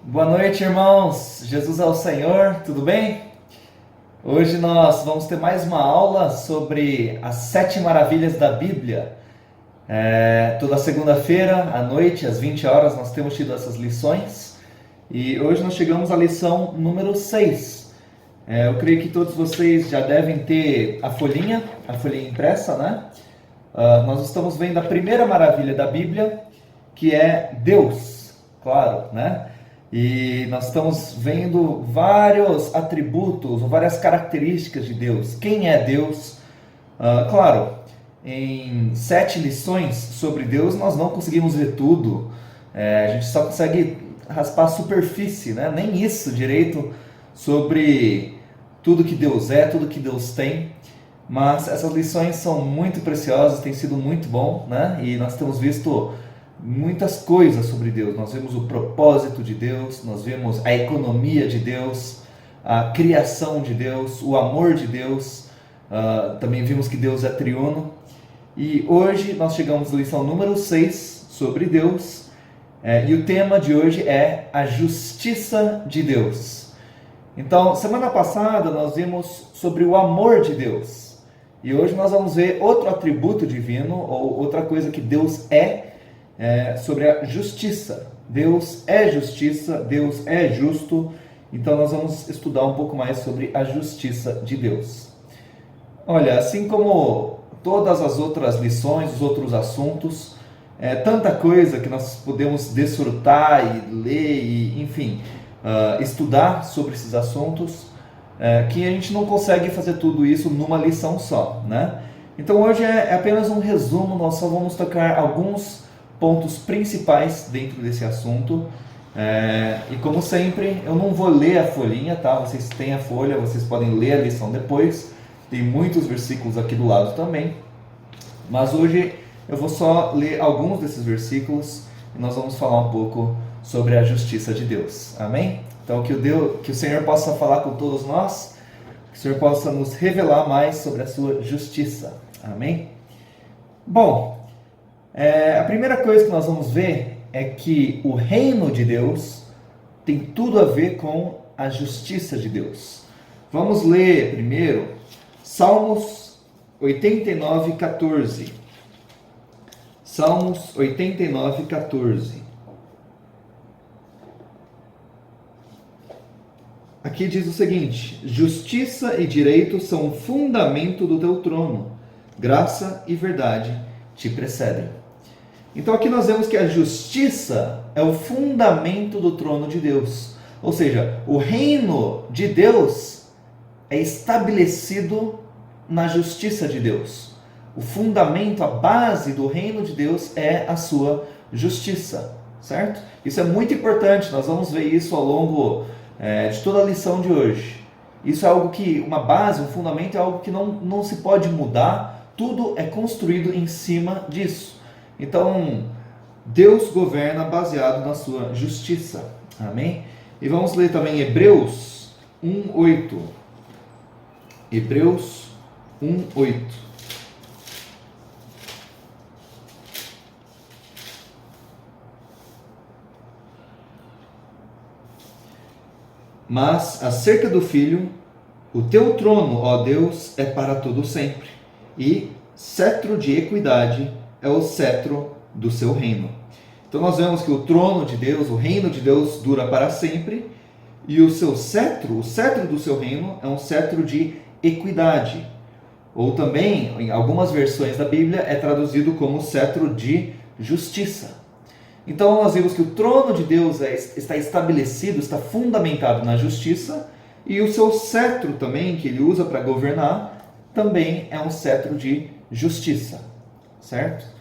Boa noite, irmãos. Jesus é o Senhor, tudo bem? Hoje nós vamos ter mais uma aula sobre as 7 maravilhas da Bíblia. Toda segunda-feira à noite, às 20 horas, nós temos tido essas lições. E hoje nós chegamos à lição número 6. Eu creio que todos vocês já devem ter a folhinha impressa, né? Nós estamos vendo a primeira maravilha da Bíblia, que é Deus, claro, né? E nós estamos vendo vários atributos, várias características de Deus. Quem é Deus? Claro, em 7 lições sobre Deus nós não conseguimos ver tudo. A gente só consegue raspar a superfície, né? Nem isso direito sobre tudo que Deus é, tudo que Deus tem. Mas essas lições são muito preciosas, tem sido muito bom, né? E nós temos visto muitas coisas sobre Deus. Nós vemos o propósito de Deus, nós vemos a economia de Deus, a criação de Deus, o amor de Deus. Também vimos que Deus é triuno. E hoje nós chegamos à lição número 6 sobre Deus. E o tema de hoje é a justiça de Deus. Então, semana passada nós vimos sobre o amor de Deus. E hoje nós vamos ver outro atributo divino, ou outra coisa que Deus sobre a justiça. Deus é justiça, Deus é justo. Então nós vamos estudar um pouco mais sobre a justiça de Deus. Olha, assim como todas as outras lições, os outros assuntos, tanta coisa que nós podemos desfrutar e ler e, enfim, estudar sobre esses assuntos, que a gente não consegue fazer tudo isso numa lição só, né? Então hoje é apenas um resumo, nós só vamos tocar alguns pontos principais dentro desse assunto. E como sempre, eu não vou ler a folhinha, tá? Vocês têm a folha, vocês podem ler a lição depois. Tem muitos versículos aqui do lado também. Mas hoje eu vou só ler alguns desses versículos e nós vamos falar um pouco sobre a justiça de Deus. Amém? Então que o Senhor possa falar com todos nós, que o Senhor possa nos revelar mais sobre a sua justiça. Amém? Bom, a primeira coisa que nós vamos ver é que o reino de Deus tem tudo a ver com a justiça de Deus. Vamos ler primeiro Salmos 89:14. Salmos 89:14. Aqui diz o seguinte: justiça e direito são o fundamento do teu trono, graça e verdade te precedem. Então aqui nós vemos que a justiça é o fundamento do trono de Deus. Ou seja, o reino de Deus é estabelecido na justiça de Deus. O fundamento, a base do reino de Deus é a sua justiça, certo? Isso é muito importante, nós vamos ver isso ao longo de toda a lição de hoje. Isso é algo que, uma base, um fundamento é algo que não se pode mudar, tudo é construído em cima disso. Então, Deus governa baseado na sua justiça. Amém? E vamos ler também Hebreus 1:8. Hebreus 1:8. Mas acerca do Filho, o teu trono, ó Deus, é para todo sempre, e cetro de equidade é o cetro do seu reino. Então nós vemos que o trono de Deus, o reino de Deus dura para sempre, e o seu cetro, o cetro do seu reino, é um cetro de equidade. Ou também, em algumas versões da Bíblia, é traduzido como cetro de justiça. Então nós vemos que o trono de Deus está estabelecido, está fundamentado na justiça, e o seu cetro também, que ele usa para governar, também é um cetro de justiça, certo?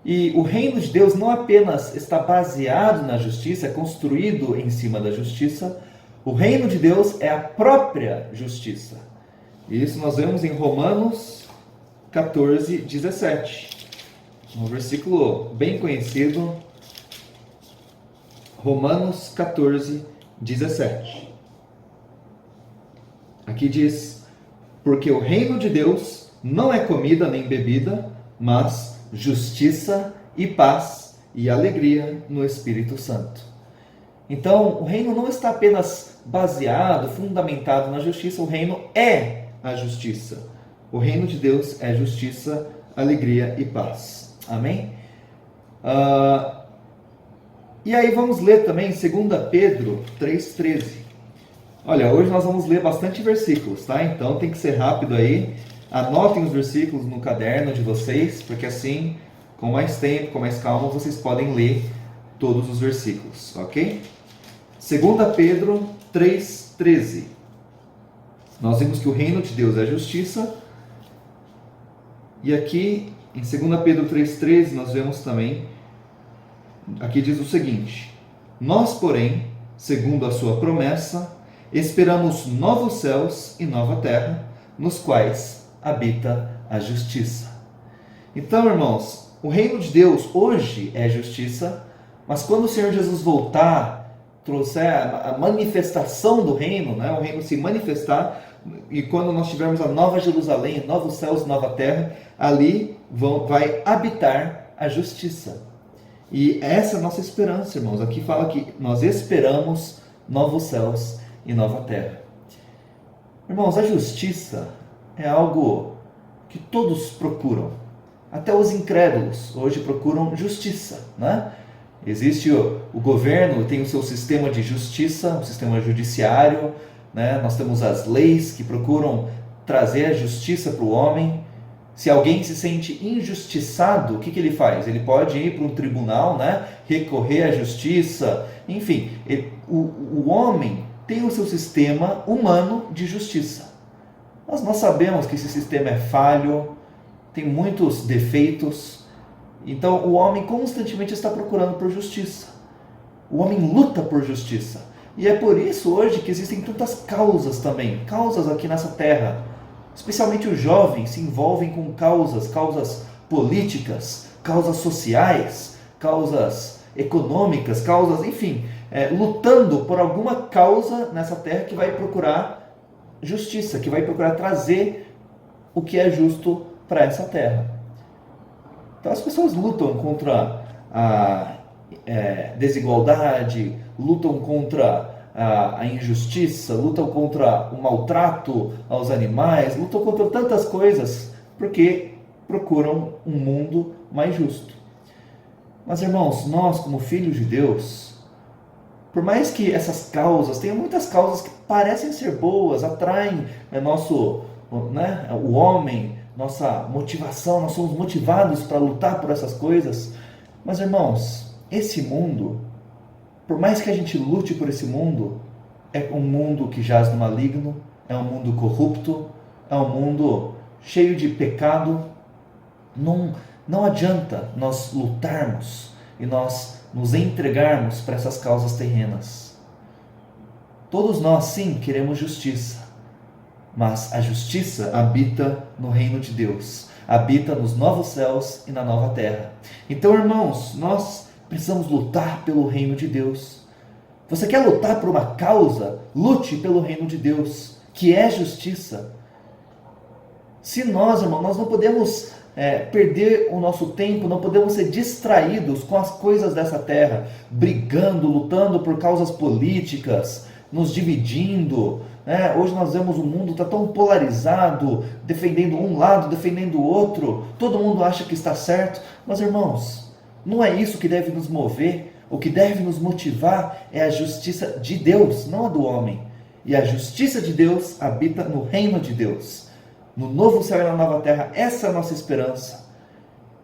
E o reino de Deus não apenas está baseado na justiça, é construído em cima da justiça, o reino de Deus é a própria justiça. E isso nós vemos em Romanos 14:17, um versículo bem conhecido. Romanos 14:17. Aqui diz: porque o reino de Deus não é comida nem bebida, mas justiça e paz e alegria no Espírito Santo. Então, o reino não está apenas baseado, fundamentado na justiça, o reino é a justiça. O reino de Deus é justiça, alegria e paz. Amém? E aí vamos ler também 2 Pedro 3,13. Olha, hoje nós vamos ler bastante versículos, tá? Então tem que ser rápido aí. Anotem os versículos no caderno de vocês, porque assim, com mais tempo, com mais calma, vocês podem ler todos os versículos, ok? 2 Pedro 3,13. Nós vimos que o reino de Deus é justiça. E aqui, em 2 Pedro 3,13, nós vemos também, aqui diz o seguinte: nós, porém, segundo a sua promessa, esperamos novos céus e nova terra, nos quais habita a justiça. Então, irmãos, o reino de Deus hoje é justiça, mas quando o Senhor Jesus voltar, trouxer a manifestação do reino, né, o reino se manifestar, e quando nós tivermos a nova Jerusalém, novos céus e nova terra, ali vai habitar a justiça. E essa é a nossa esperança, irmãos. Aqui fala que nós esperamos novos céus e nova terra. Irmãos, a justiça é algo que todos procuram. Até os incrédulos hoje procuram justiça, né? Existe o governo, tem o seu sistema de justiça, o sistema judiciário, né? Nós temos as leis que procuram trazer a justiça para o homem. Se alguém se sente injustiçado, o que ele faz? Ele pode ir para um tribunal, né? Recorrer à justiça, enfim, o homem tem o seu sistema humano de justiça. Mas nós sabemos que esse sistema é falho, tem muitos defeitos, então o homem constantemente está procurando por justiça. O homem luta por justiça. E é por isso hoje que existem tantas causas também, causas aqui nessa terra. Especialmente os jovens se envolvem com causas políticas, causas sociais, causas econômicas, causas, enfim, lutando por alguma causa nessa terra que vai procurar justiça, que vai procurar trazer o que é justo para essa terra. Então as pessoas lutam contra a desigualdade, lutam contra a injustiça, lutam contra o maltrato aos animais, lutam contra tantas coisas, porque procuram um mundo mais justo. Mas, irmãos, nós como filhos de Deus, por mais que essas causas, tenham muitas causas que parecem ser boas, atraem o homem, nossa motivação, nós somos motivados para lutar por essas coisas, mas, irmãos, esse mundo, por mais que a gente lute por esse mundo, é um mundo que jaz no maligno, é um mundo corrupto, é um mundo cheio de pecado. Não adianta nós lutarmos e nós nos entregarmos para essas causas terrenas. Todos nós, sim, queremos justiça, mas a justiça habita no reino de Deus, habita nos novos céus e na nova terra. Então, irmãos, nós precisamos lutar pelo reino de Deus. Você quer lutar por uma causa? Lute pelo reino de Deus, que é justiça. Se nós, irmão, nós não podemos perder o nosso tempo, não podemos ser distraídos com as coisas dessa terra, brigando, lutando por causas políticas, nos dividindo. Hoje nós vemos o mundo está tão polarizado, defendendo um lado, defendendo o outro. Todo mundo acha que está certo, mas, irmãos, não é isso que deve nos mover. O que deve nos motivar é a justiça de Deus, não a do homem. E a justiça de Deus habita no reino de Deus, no novo céu e na nova terra. Essa é a nossa esperança.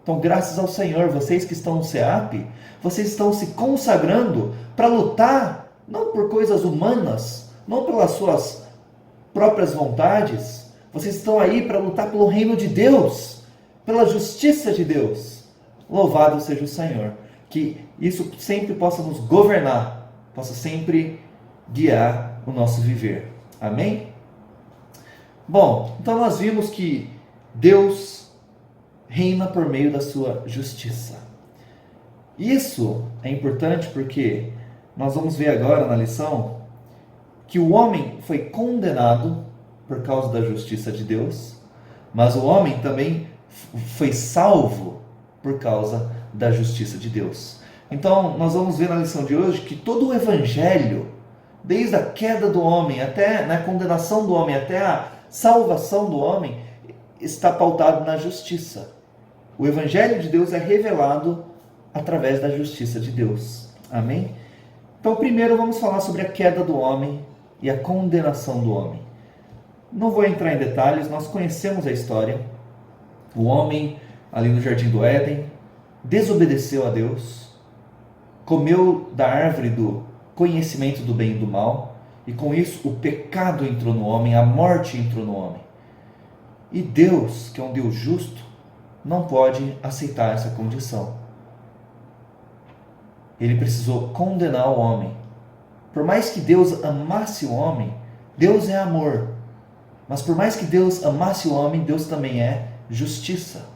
Então, graças ao Senhor, vocês que estão no SEAP, vocês estão se consagrando para lutar, não por coisas humanas, não pelas suas próprias vontades. Vocês estão aí para lutar pelo reino de Deus, pela justiça de Deus. Louvado seja o Senhor. Que isso sempre possa nos governar, possa sempre guiar o nosso viver. Amém? Bom, então nós vimos que Deus reina por meio da sua justiça. Isso é importante porque nós vamos ver agora na lição que o homem foi condenado por causa da justiça de Deus, mas o homem também foi salvo por causa da justiça de Deus. Então, nós vamos ver na lição de hoje que todo o evangelho, desde a queda do homem, até na condenação do homem, até a salvação do homem, está pautado na justiça. O evangelho de Deus é revelado através da justiça de Deus. Amém? Então, primeiro vamos falar sobre a queda do homem e a condenação do homem. Não vou entrar em detalhes, nós conhecemos a história. O homem, ali no Jardim do Éden, desobedeceu a Deus, comeu da árvore do conhecimento do bem e do mal, e com isso o pecado entrou no homem, a morte entrou no homem. E Deus, que é um Deus justo, não pode aceitar essa condição. Ele precisou condenar o homem. Por mais que Deus amasse o homem, Deus é amor. Mas por mais que Deus amasse o homem, Deus também é justiça.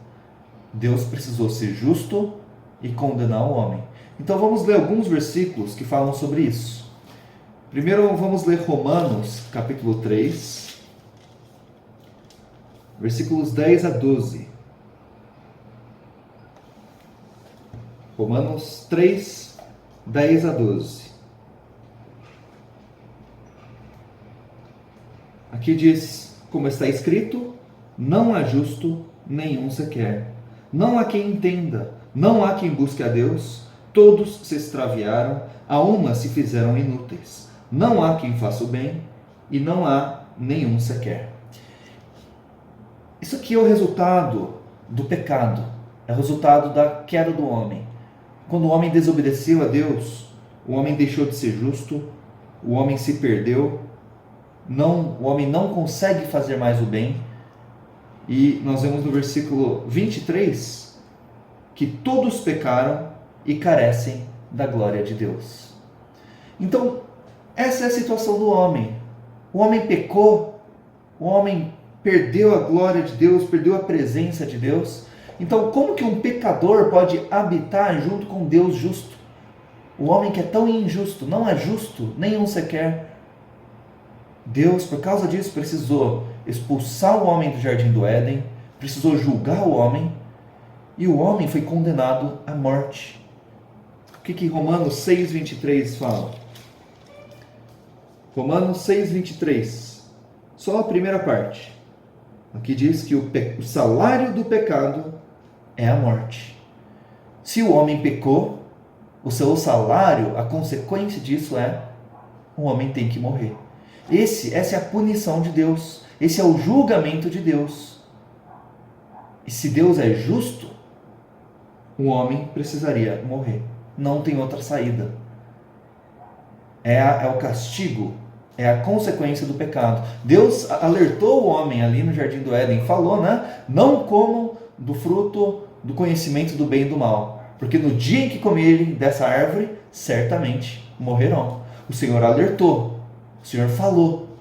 Deus precisou ser justo e condenar o homem. Então vamos ler alguns versículos que falam sobre isso. Primeiro vamos ler Romanos, capítulo 3, versículos 10 a 12. Romanos 3, 10 a 12. Aqui diz, como está escrito, não há justo nenhum sequer. Não há quem entenda, não há quem busque a Deus. Todos se extraviaram, a uma se fizeram inúteis. Não há quem faça o bem, e não há nenhum sequer. Isso aqui é o resultado do pecado, é o resultado da queda do homem. Quando o homem desobedeceu a Deus, o homem deixou de ser justo, o homem se perdeu, o homem não consegue fazer mais o bem. E nós vemos no versículo 23 que todos pecaram e carecem da glória de Deus. Então, essa é a situação do homem. O homem pecou, o homem perdeu a glória de Deus, perdeu a presença de Deus. Então, como que um pecador pode habitar junto com Deus justo? O homem que é tão injusto, não é justo, nenhum sequer. Deus, por causa disso, precisou expulsar o homem do Jardim do Éden, precisou julgar o homem, e o homem foi condenado à morte. O que Romanos 6,23 fala? Romanos 6,23, só a primeira parte. Aqui diz que o salário do pecado é a morte. Se o homem pecou, o seu salário, a consequência disso é, o homem tem que morrer. Essa é a punição de Deus. Esse é o julgamento de Deus. E se Deus é justo, o homem precisaria morrer. Não tem outra saída. É o castigo, é a consequência do pecado. Deus alertou o homem ali no Jardim do Éden, falou, né? Não comam do fruto do conhecimento do bem e do mal, porque no dia em que comerem dessa árvore, certamente morrerão. O Senhor alertou. O Senhor falou,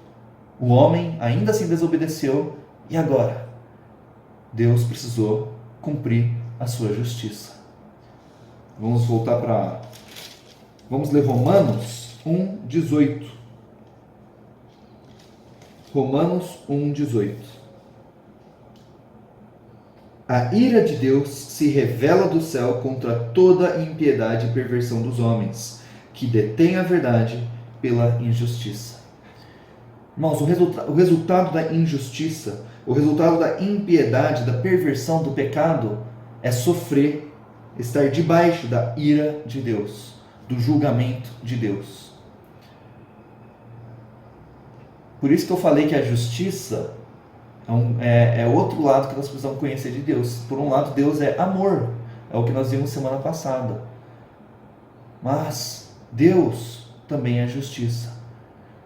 o homem ainda assim desobedeceu, e agora? Deus precisou cumprir a sua justiça. Vamos voltar para... Vamos ler Romanos 1,18. Romanos 1,18. A ira de Deus se revela do céu contra toda impiedade e perversão dos homens, que detêm a verdade pela injustiça. Irmãos, o resultado da injustiça, o resultado da impiedade, da perversão, do pecado, é sofrer, estar debaixo da ira de Deus, do julgamento de Deus. Por isso que eu falei que a justiça é outro lado que nós precisamos conhecer de Deus. Por um lado, Deus é amor, é o que nós vimos semana passada. Mas Deus também é justiça.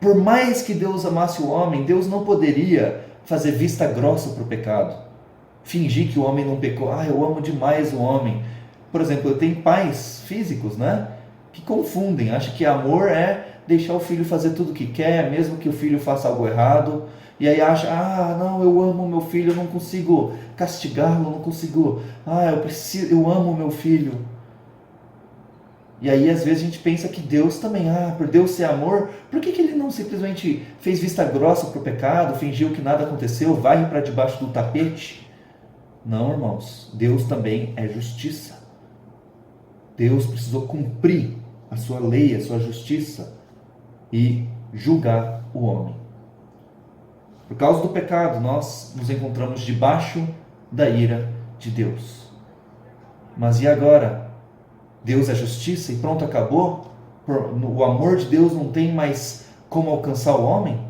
Por mais que Deus amasse o homem, Deus não poderia fazer vista grossa para o pecado. Fingir que o homem não pecou. Eu amo demais o homem. Por exemplo, eu tenho pais físicos, né? Que confundem. Acham que amor é deixar o filho fazer tudo o que quer, mesmo que o filho faça algo errado. E aí acha, não, eu amo meu filho, eu não consigo castigá-lo, não consigo... eu amo meu filho. E aí, às vezes, a gente pensa que Deus também, por Deus ser amor, por que Ele não simplesmente fez vista grossa para o pecado, fingiu que nada aconteceu, varre para debaixo do tapete? Não, irmãos, Deus também é justiça. Deus precisou cumprir a sua lei, a sua justiça e julgar o homem. Por causa do pecado, nós nos encontramos debaixo da ira de Deus. Mas e agora? Deus é justiça e pronto, acabou? O amor de Deus não tem mais como alcançar o homem?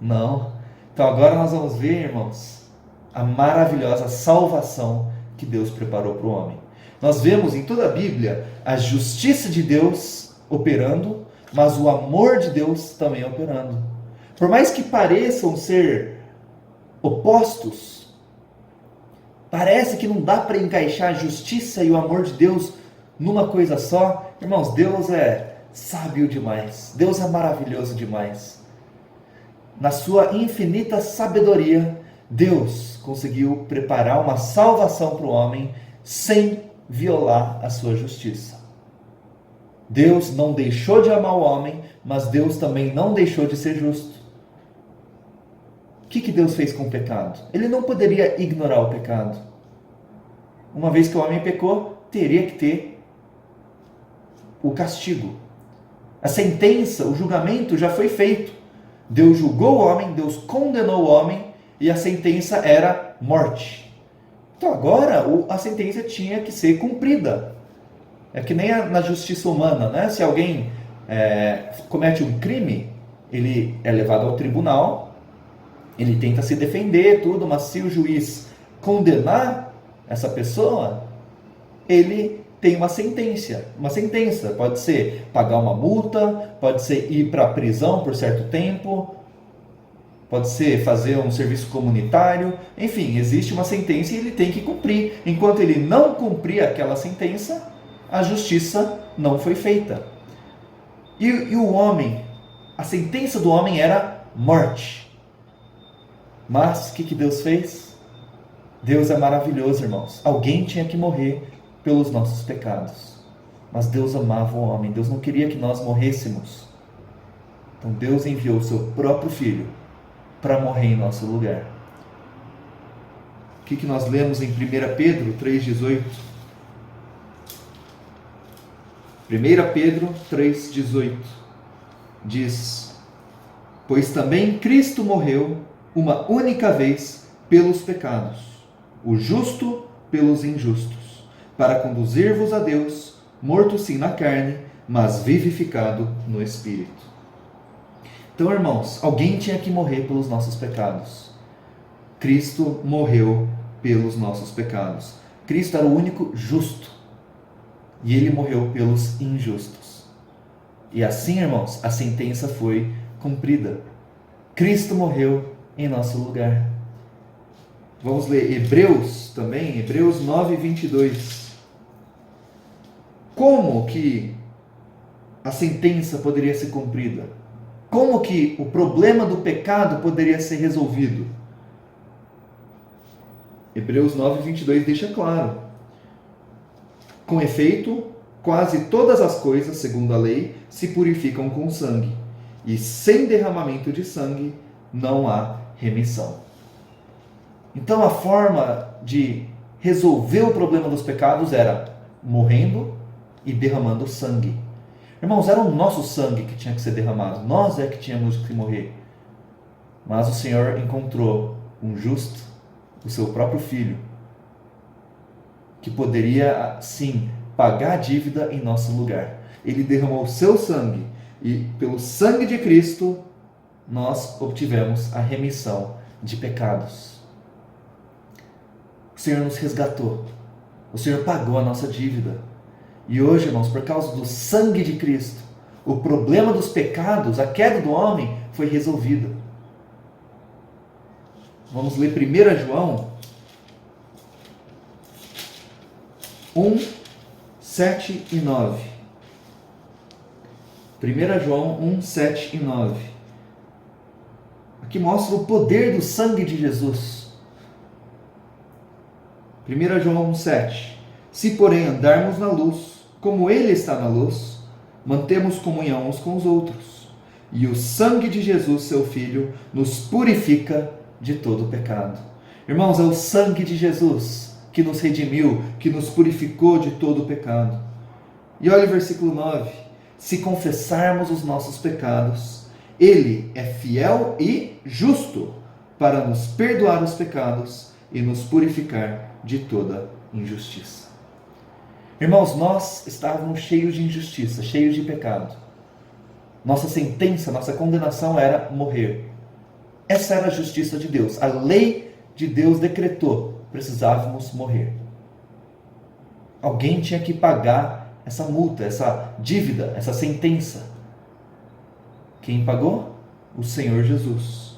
Não. Então agora nós vamos ver, irmãos, a maravilhosa salvação que Deus preparou para o homem. Nós vemos em toda a Bíblia a justiça de Deus operando, mas o amor de Deus também operando. Por mais que pareçam ser opostos, parece que não dá para encaixar a justiça e o amor de Deus numa coisa só. Irmãos, Deus é sábio demais. Deus é maravilhoso demais. Na sua infinita sabedoria, Deus conseguiu preparar uma salvação para o homem sem violar a sua justiça. Deus não deixou de amar o homem, mas Deus também não deixou de ser justo. O que Deus fez com o pecado? Ele não poderia ignorar o pecado. Uma vez que o homem pecou, teria que ter o castigo. A sentença, o julgamento já foi feito. Deus julgou o homem, Deus condenou o homem e a sentença era morte. Então agora a sentença tinha que ser cumprida. É que nem na justiça humana, né? Se alguém comete um crime, ele é levado ao tribunal, ele tenta se defender, tudo, mas se o juiz condenar essa pessoa, ele tem uma sentença. Uma sentença pode ser pagar uma multa, pode ser ir para a prisão por certo tempo, pode ser fazer um serviço comunitário, enfim, existe uma sentença e ele tem que cumprir. Enquanto ele não cumprir aquela sentença, a justiça não foi feita. E o homem, a sentença do homem era morte. Mas o que Deus fez? Deus é maravilhoso, irmãos. Alguém tinha que morrer pelos nossos pecados. Mas Deus amava o homem. Deus não queria que nós morrêssemos. Então Deus enviou o seu próprio Filho para morrer em nosso lugar. O que nós lemos em 1 Pedro 3,18? 1 Pedro 3,18 diz: pois também Cristo morreu uma única vez pelos pecados, o justo pelos injustos, para conduzir-vos a Deus, morto sim na carne, mas vivificado no Espírito. Então, irmãos, alguém tinha que morrer pelos nossos pecados. Cristo morreu pelos nossos pecados. Cristo era o único justo. E ele morreu pelos injustos. E assim, irmãos, a sentença foi cumprida. Cristo morreu em nosso lugar. Vamos ler Hebreus também, Hebreus 9:22. Como que a sentença poderia ser cumprida? Como que o problema do pecado poderia ser resolvido? Hebreus 9:22 deixa claro. Com efeito, quase todas as coisas, segundo a lei, se purificam com sangue, e sem derramamento de sangue não há remissão. Então a forma de resolver o problema dos pecados era morrendo e derramando sangue. Irmãos, era o nosso sangue que tinha que ser derramado, nós é que tínhamos que morrer. Mas o Senhor encontrou um justo, o seu próprio Filho, que poderia, sim, pagar a dívida em nosso lugar. Ele derramou o seu sangue e, pelo sangue de Cristo, nós obtivemos a remissão de pecados. O Senhor nos resgatou. O Senhor pagou a nossa dívida. E hoje, irmãos, por causa do sangue de Cristo, o problema dos pecados, a queda do homem, foi resolvida. Vamos ler 1 João 1, 7 e 9. 1 João 1, 7 e 9. Aqui mostra o poder do sangue de Jesus. 1 João 1, 7. Se, porém, andarmos na luz, como Ele está na luz, mantemos comunhão uns com os outros. E o sangue de Jesus, seu Filho, nos purifica de todo pecado. Irmãos, é o sangue de Jesus que nos redimiu, que nos purificou de todo o pecado. E olha o versículo 9: se confessarmos os nossos pecados, Ele é fiel e justo para nos perdoar os pecados e nos purificar de toda injustiça. Irmãos, nós estávamos cheios de injustiça, cheios de pecado. Nossa sentença, nossa condenação era morrer. Essa era a justiça de Deus. A lei de Deus decretou: precisávamos morrer. Alguém tinha que pagar essa multa, essa dívida, essa sentença. Quem pagou? O Senhor Jesus.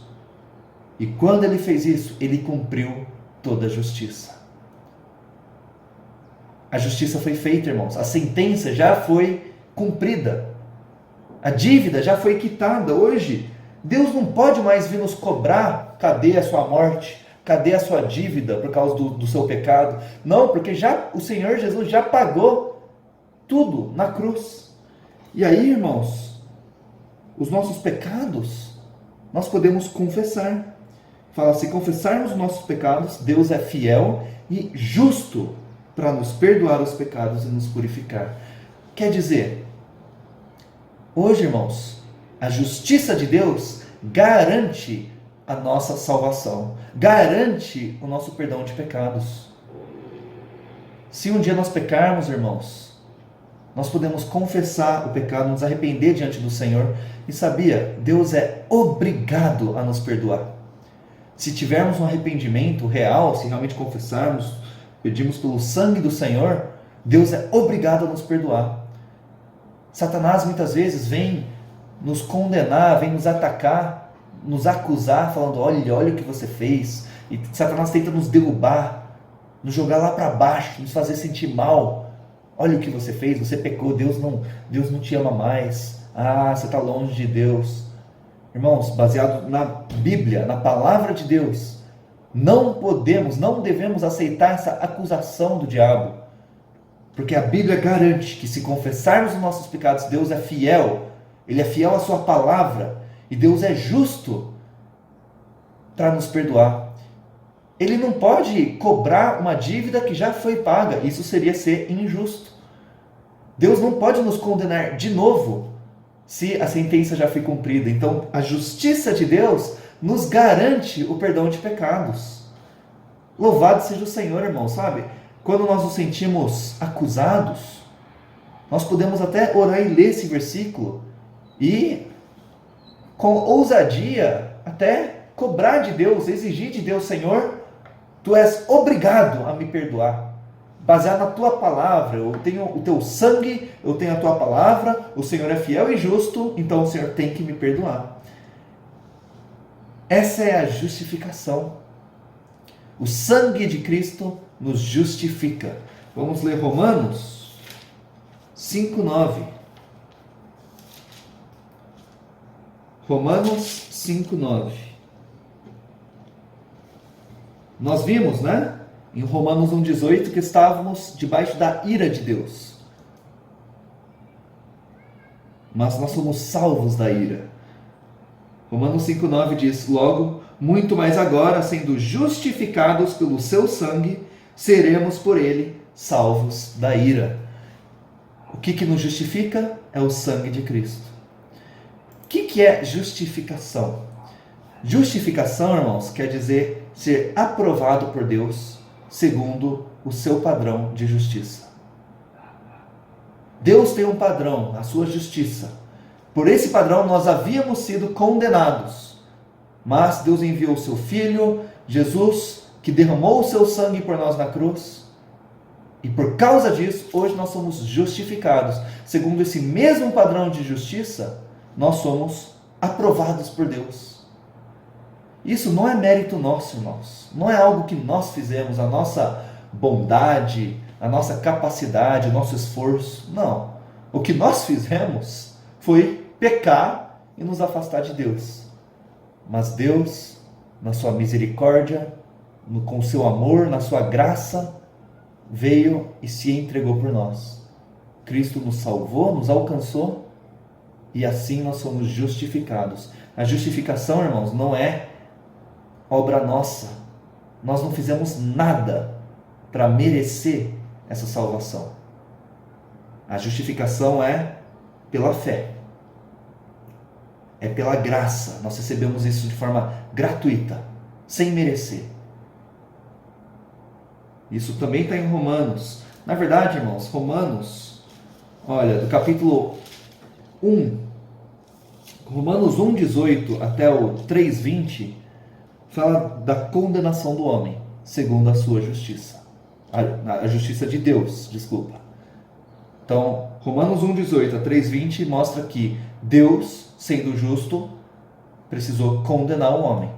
E quando Ele fez isso, Ele cumpriu toda a justiça. A justiça foi feita, irmãos. A sentença já foi cumprida. A dívida já foi quitada. Hoje, Deus não pode mais vir nos cobrar. Cadê a sua morte? Cadê a sua dívida por causa do seu pecado? Não, porque o Senhor Jesus já pagou tudo na cruz. E aí, irmãos, os nossos pecados, nós podemos confessar. Fala, se confessarmos os nossos pecados, Deus é fiel e justo para nos perdoar os pecados e nos purificar. Quer dizer, hoje, irmãos, a justiça de Deus garante a nossa salvação, garante o nosso perdão de pecados. Se um dia nós pecarmos, irmãos, nós podemos confessar o pecado, nos arrepender diante do Senhor, e sabia, Deus é obrigado a nos perdoar. Se tivermos um arrependimento real, se realmente confessarmos, pedimos pelo sangue do Senhor, Deus é obrigado a nos perdoar. Satanás muitas vezes vem nos condenar, vem nos atacar, nos acusar, falando, olha o que você fez. E Satanás tenta nos derrubar, nos jogar lá para baixo, nos fazer sentir mal. Olha o que você fez, você pecou, Deus não te ama mais. Você está longe de Deus. Irmãos, baseado na Bíblia, na palavra de Deus, não devemos aceitar essa acusação do diabo. Porque a Bíblia garante que se confessarmos os nossos pecados, Deus é fiel. Ele é fiel à sua palavra. E Deus é justo para nos perdoar. Ele não pode cobrar uma dívida que já foi paga. Isso seria ser injusto. Deus não pode nos condenar de novo se a sentença já foi cumprida. Então, a justiça de Deus nos garante o perdão de pecados. Louvado seja o Senhor, irmão, sabe? Quando nós nos sentimos acusados, nós podemos até orar e ler esse versículo e, com ousadia, até cobrar de Deus, exigir de Deus, Senhor, Tu és obrigado a me perdoar. Baseado na Tua palavra, eu tenho o Teu sangue, eu tenho a Tua palavra, o Senhor é fiel e justo, então o Senhor tem que me perdoar. Essa é a justificação. O sangue de Cristo nos justifica. Vamos ler Romanos 5:9. Romanos 5:9. Nós vimos, né? Em Romanos 1:18 que estávamos debaixo da ira de Deus. Mas nós somos salvos da ira. Romanos 5:9 diz, logo, muito mais agora, sendo justificados pelo seu sangue, seremos por ele salvos da ira. O que nos justifica? É o sangue de Cristo. O que é justificação? Justificação, irmãos, quer dizer ser aprovado por Deus segundo o seu padrão de justiça. Deus tem um padrão, a sua justiça. Por esse padrão nós havíamos sido condenados, mas Deus enviou o seu Filho, Jesus, que derramou o seu sangue por nós na cruz, e por causa disso, hoje nós somos justificados. Segundo esse mesmo padrão de justiça, nós somos aprovados por Deus. Isso não é mérito nosso, irmãos. Não é algo que nós fizemos, a nossa bondade, a nossa capacidade, o nosso esforço. Não. O que nós fizemos foi pecar e nos afastar de Deus. Mas Deus, na sua misericórdia, com o seu amor, na sua graça, veio e se entregou por nós. Cristo nos salvou, nos alcançou, e assim nós somos justificados. A justificação, irmãos, não é obra nossa. Nós não fizemos nada para merecer essa salvação. A justificação é pela fé. É pela graça. Nós recebemos isso de forma gratuita, sem merecer. Isso também está em Romanos. Na verdade, irmãos, Romanos, olha, do capítulo 1, Romanos 1,18 até o 3,20, fala da condenação do homem, segundo a sua justiça. A justiça de Deus, desculpa. Então, Romanos 1,18 a 3,20 mostra que Deus, sendo justo, precisou condenar o homem.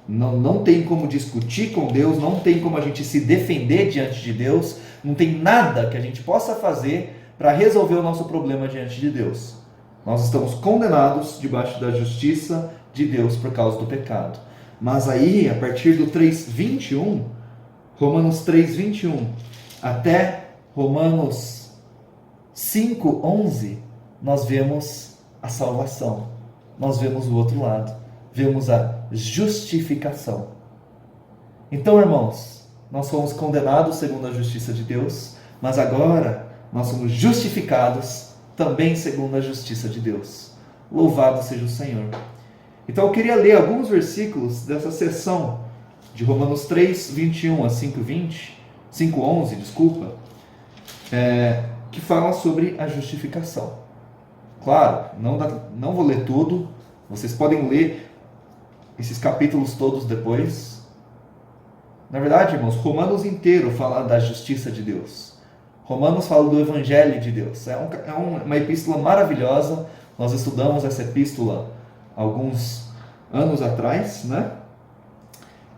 Não tem como discutir com Deus, não tem como a gente se defender diante de Deus, não tem nada que a gente possa fazer para resolver o nosso problema diante de Deus. Nós estamos condenados debaixo da justiça de Deus por causa do pecado. Mas aí, a partir do 3:21, Romanos 3:21 até Romanos 5:11, nós vemos a salvação. Nós vemos o outro lado. Vemos a justificação. Então, irmãos, nós fomos condenados segundo a justiça de Deus, mas agora nós somos justificados também segundo a justiça de Deus. Louvado seja o Senhor. Então eu queria ler alguns versículos dessa seção de Romanos 3:21 a 5:11, desculpa, que falam sobre a justificação. Claro, não vou ler tudo, vocês podem ler esses capítulos todos depois. Na verdade, irmãos, Romanos inteiro fala da justiça de Deus. Romanos fala do Evangelho de Deus. É uma epístola maravilhosa. Nós estudamos essa epístola alguns anos atrás, né?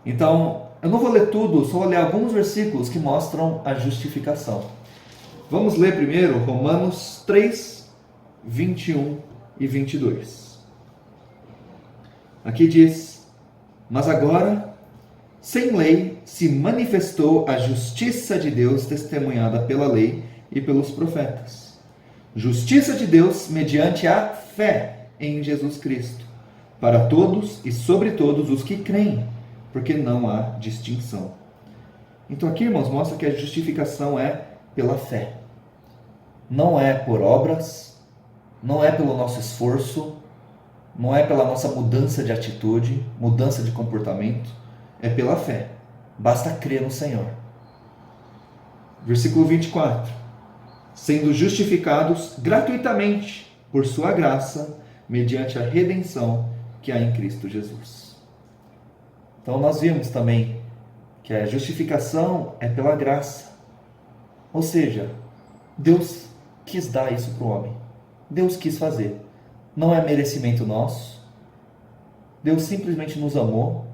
Então, eu não vou ler tudo, só vou ler alguns versículos que mostram a justificação. Vamos ler primeiro Romanos 3:21 e 22. Aqui diz: mas agora, sem lei, se manifestou a justiça de Deus testemunhada pela lei e pelos profetas. Justiça de Deus mediante a fé em Jesus Cristo, para todos e sobre todos os que creem, porque não há distinção. Então aqui, irmãos, mostra que a justificação é pela fé. Não é por obras, não é pelo nosso esforço, não é pela nossa mudança de atitude, mudança de comportamento, é pela fé. Basta crer no Senhor. Versículo 24. Sendo justificados gratuitamente por sua graça, mediante a redenção que há em Cristo Jesus. Então nós vimos também que a justificação é pela graça. Ou seja, Deus quis dar isso para o homem. Deus quis fazer. Não é merecimento nosso. Deus simplesmente nos amou.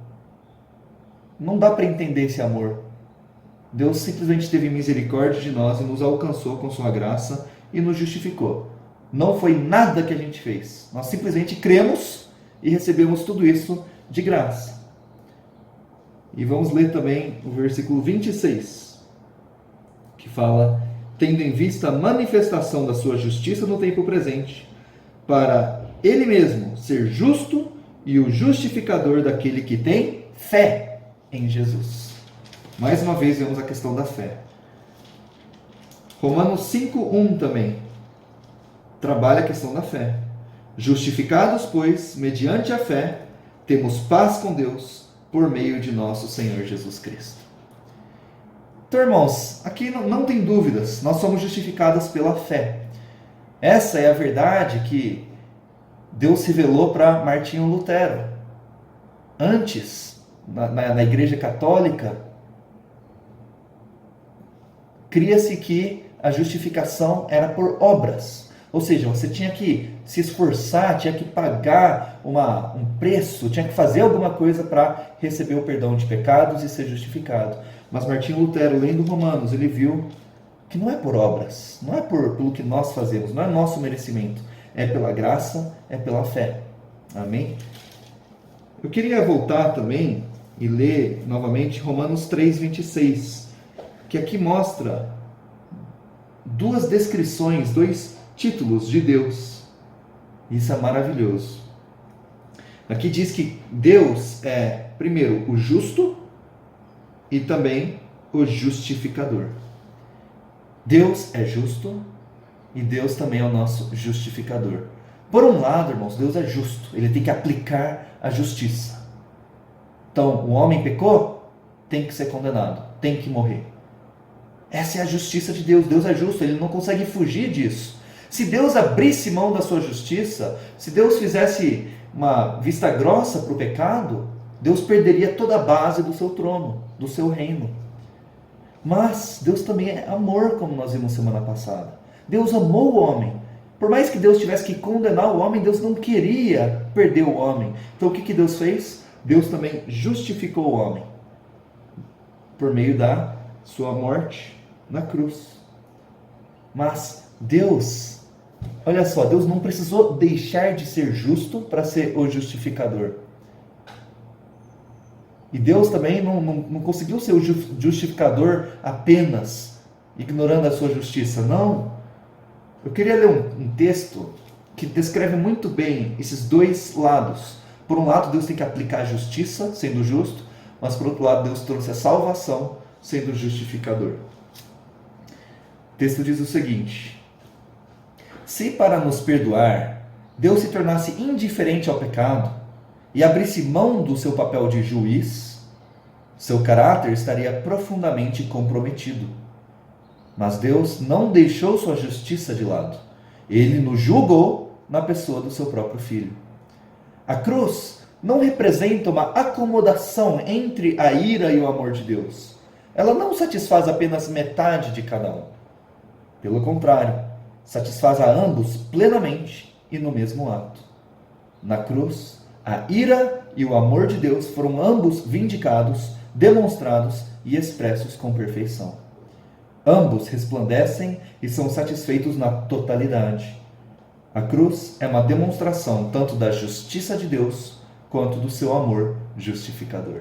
Não dá para entender esse amor. Deus simplesmente teve misericórdia de nós e nos alcançou com sua graça e nos justificou. Não foi nada que a gente fez. Nós simplesmente cremos e recebemos tudo isso de graça. E vamos ler também o versículo 26, que fala: tendo em vista a manifestação da sua justiça no tempo presente, para ele mesmo ser justo e o justificador daquele que tem fé em Jesus. Mais uma vez vemos a questão da fé. Romanos 5:1 também trabalha a questão da fé. Justificados, pois, mediante a fé, temos paz com Deus por meio de nosso Senhor Jesus Cristo. Então, irmãos, aqui não tem dúvidas, nós somos justificados pela fé. Essa é a verdade que Deus revelou para Martinho Lutero. Antes, na Igreja Católica, cria-se que a justificação era por obras. Ou seja, você tinha que se esforçar, tinha que pagar um preço, tinha que fazer alguma coisa para receber o perdão de pecados e ser justificado. Mas Martinho Lutero, lendo Romanos, ele viu que não é por obras, não é pelo que nós fazemos, não é nosso merecimento, é pela graça, é pela fé. Amém? Eu queria voltar também e ler novamente Romanos 3:26, que aqui mostra duas descrições, dois títulos de Deus. Isso é maravilhoso. Aqui diz que Deus é, primeiro, o justo e também o justificador. Deus é justo e Deus também é o nosso justificador. Por um lado, irmãos, Deus é justo, ele tem que aplicar a justiça. Então, o homem pecou, tem que ser condenado, tem que morrer. Essa é a justiça de Deus. Deus é justo, ele não consegue fugir disso. Se Deus abrisse mão da sua justiça, se Deus fizesse uma vista grossa para o pecado, Deus perderia toda a base do seu trono, do seu reino. Mas Deus também é amor, como nós vimos semana passada. Deus amou o homem. Por mais que Deus tivesse que condenar o homem, Deus não queria perder o homem. Então o que Deus fez? Deus também justificou o homem por meio da sua morte na cruz. Mas Deus, olha só, Deus não precisou deixar de ser justo para ser o justificador. E Deus também não conseguiu ser o justificador apenas ignorando a sua justiça. Não. Eu queria ler um texto que descreve muito bem esses dois lados. Por um lado, Deus tem que aplicar a justiça, sendo justo, mas por outro lado, Deus trouxe a salvação, sendo justificador. O texto diz o seguinte: se para nos perdoar, Deus se tornasse indiferente ao pecado e abrisse mão do seu papel de juiz, seu caráter estaria profundamente comprometido. Mas Deus não deixou sua justiça de lado. Ele nos julgou na pessoa do seu próprio Filho. A cruz não representa uma acomodação entre a ira e o amor de Deus. Ela não satisfaz apenas metade de cada um. Pelo contrário, satisfaz a ambos plenamente e no mesmo ato. Na cruz, a ira e o amor de Deus foram ambos vindicados, demonstrados e expressos com perfeição. Ambos resplandecem e são satisfeitos na totalidade. A cruz é uma demonstração tanto da justiça de Deus quanto do seu amor justificador.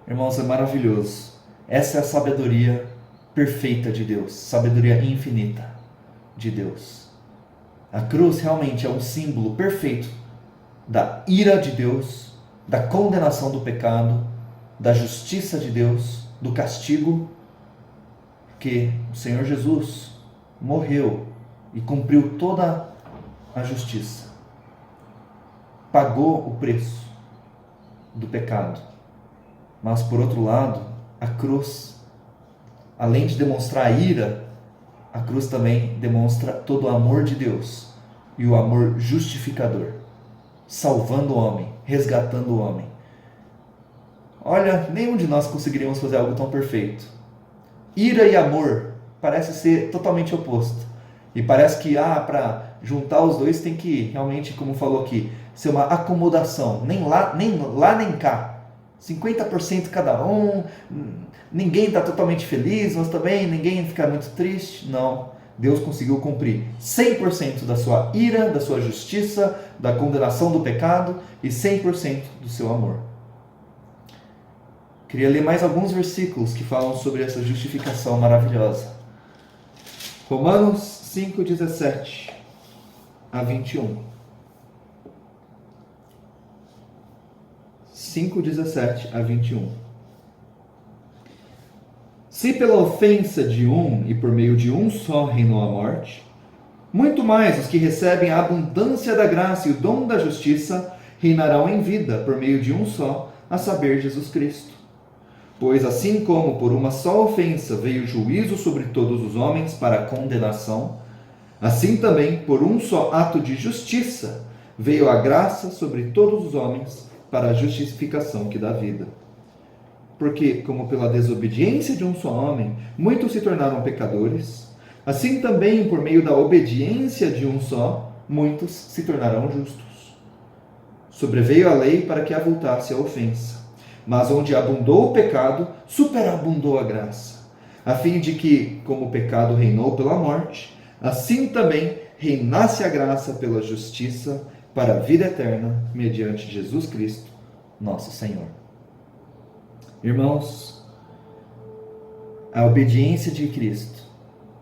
Irmãos, é maravilhoso. Essa é a sabedoria perfeita de Deus, sabedoria infinita de Deus. A cruz realmente é um símbolo perfeito da ira de Deus, da condenação do pecado, da justiça de Deus, do castigo, que o Senhor Jesus morreu e cumpriu toda a justiça. Pagou o preço do pecado. Mas, por outro lado, a cruz, além de demonstrar a ira, a cruz também demonstra todo o amor de Deus e o amor justificador, salvando o homem, resgatando o homem. Olha, nenhum de nós conseguiríamos fazer algo tão perfeito. Ira e amor parece ser totalmente oposto. E parece que para juntar os dois tem que realmente, como falou aqui, ser uma acomodação. Nem lá nem cá. 50% cada um. Ninguém está totalmente feliz, mas também ninguém fica muito triste. Não. Deus conseguiu cumprir 100% da sua ira, da sua justiça, da condenação do pecado e 100% do seu amor. Queria ler mais alguns versículos que falam sobre essa justificação maravilhosa. Romanos 5, 17 a 21. 5, 17 a 21. Se pela ofensa de um e por meio de um só reinou a morte, muito mais os que recebem a abundância da graça e o dom da justiça reinarão em vida por meio de um só, a saber, Jesus Cristo. Pois assim como por uma só ofensa veio o juízo sobre todos os homens para a condenação, assim também por um só ato de justiça veio a graça sobre todos os homens para a justificação que dá vida. Porque, como pela desobediência de um só homem, muitos se tornaram pecadores, assim também por meio da obediência de um só, muitos se tornarão justos. Sobreveio a lei para que avultasse a ofensa. Mas onde abundou o pecado, superabundou a graça, a fim de que, como o pecado reinou pela morte, assim também reinasse a graça pela justiça para a vida eterna, mediante Jesus Cristo, nosso Senhor. Irmãos, a obediência de Cristo,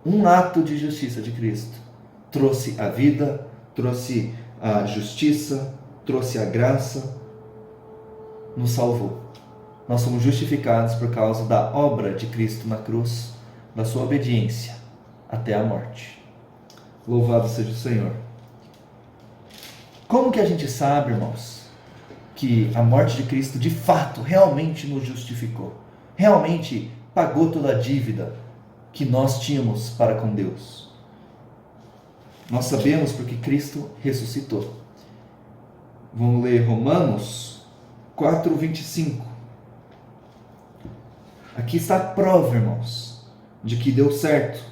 um ato de justiça de Cristo, trouxe a vida, trouxe a justiça, trouxe a graça, nos salvou. Nós somos justificados por causa da obra de Cristo na cruz, da sua obediência até a morte. Louvado seja o Senhor. Como que a gente sabe, irmãos, que a morte de Cristo de fato realmente nos justificou? Realmente pagou toda a dívida que nós tínhamos para com Deus? Nós sabemos porque Cristo ressuscitou. Vamos ler Romanos 4:25. Aqui está a prova, irmãos, de que deu certo.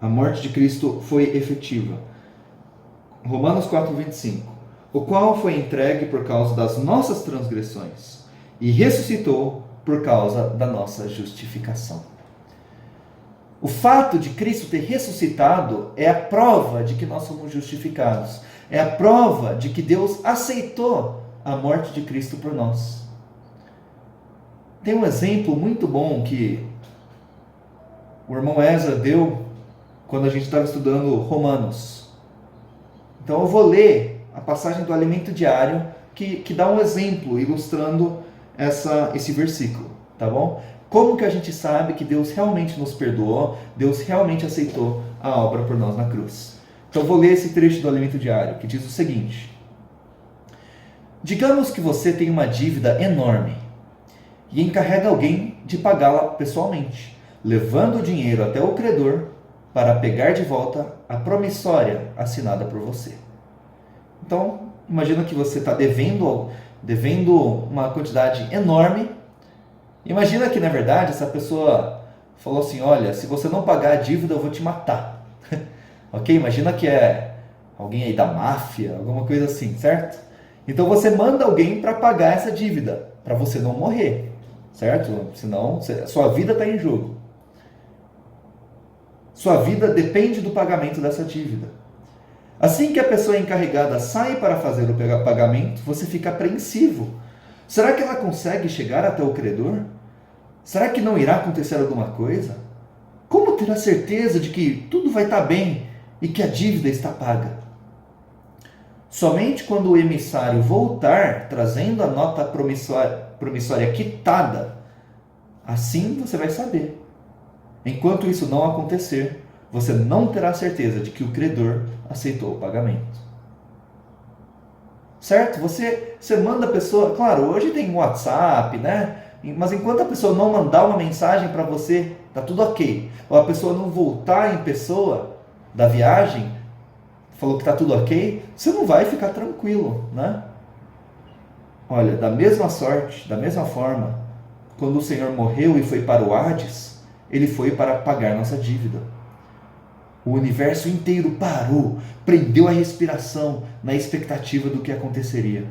A morte de Cristo foi efetiva. Romanos 4:25. O qual foi entregue por causa das nossas transgressões e ressuscitou por causa da nossa justificação. O fato de Cristo ter ressuscitado é a prova de que nós somos justificados. É a prova de que Deus aceitou a morte de Cristo por nós. Tem um exemplo muito bom que o irmão Ezra deu quando a gente estava estudando Romanos. Então eu vou ler a passagem do alimento diário que dá um exemplo ilustrando esse versículo, tá bom? Como que a gente sabe que Deus realmente nos perdoou, Deus realmente aceitou a obra por nós na cruz? Então eu vou ler esse trecho do alimento diário, que diz o seguinte: digamos que você tem uma dívida enorme e encarrega alguém de pagá-la pessoalmente, levando o dinheiro até o credor para pegar de volta a promissória assinada por você. Então, imagina que você está devendo uma quantidade enorme. Imagina que, na verdade, essa pessoa falou assim: olha, se você não pagar a dívida, eu vou te matar. Ok? Imagina que é alguém aí da máfia, alguma coisa assim, certo? Então você manda alguém para pagar essa dívida, para você não morrer, certo? Senão, sua vida está em jogo. Sua vida depende do pagamento dessa dívida. Assim que a pessoa encarregada sai para fazer o pagamento, você fica apreensivo. Será que ela consegue chegar até o credor? Será que não irá acontecer alguma coisa? Como ter a certeza de que tudo vai estar bem e que a dívida está paga? Somente quando o emissário voltar trazendo a nota promissória quitada, assim você vai saber. Enquanto isso não acontecer, você não terá certeza de que o credor aceitou o pagamento. Certo? Você manda a pessoa... Claro, hoje tem WhatsApp, né? Mas enquanto a pessoa não mandar uma mensagem para você, tá tudo ok. Ou a pessoa não voltar em pessoa da viagem, falou que tá tudo ok, você não vai ficar tranquilo, né? Olha, da mesma sorte, da mesma forma, quando o Senhor morreu e foi para o Hades, Ele foi para pagar nossa dívida. O universo inteiro parou, prendeu a respiração na expectativa do que aconteceria.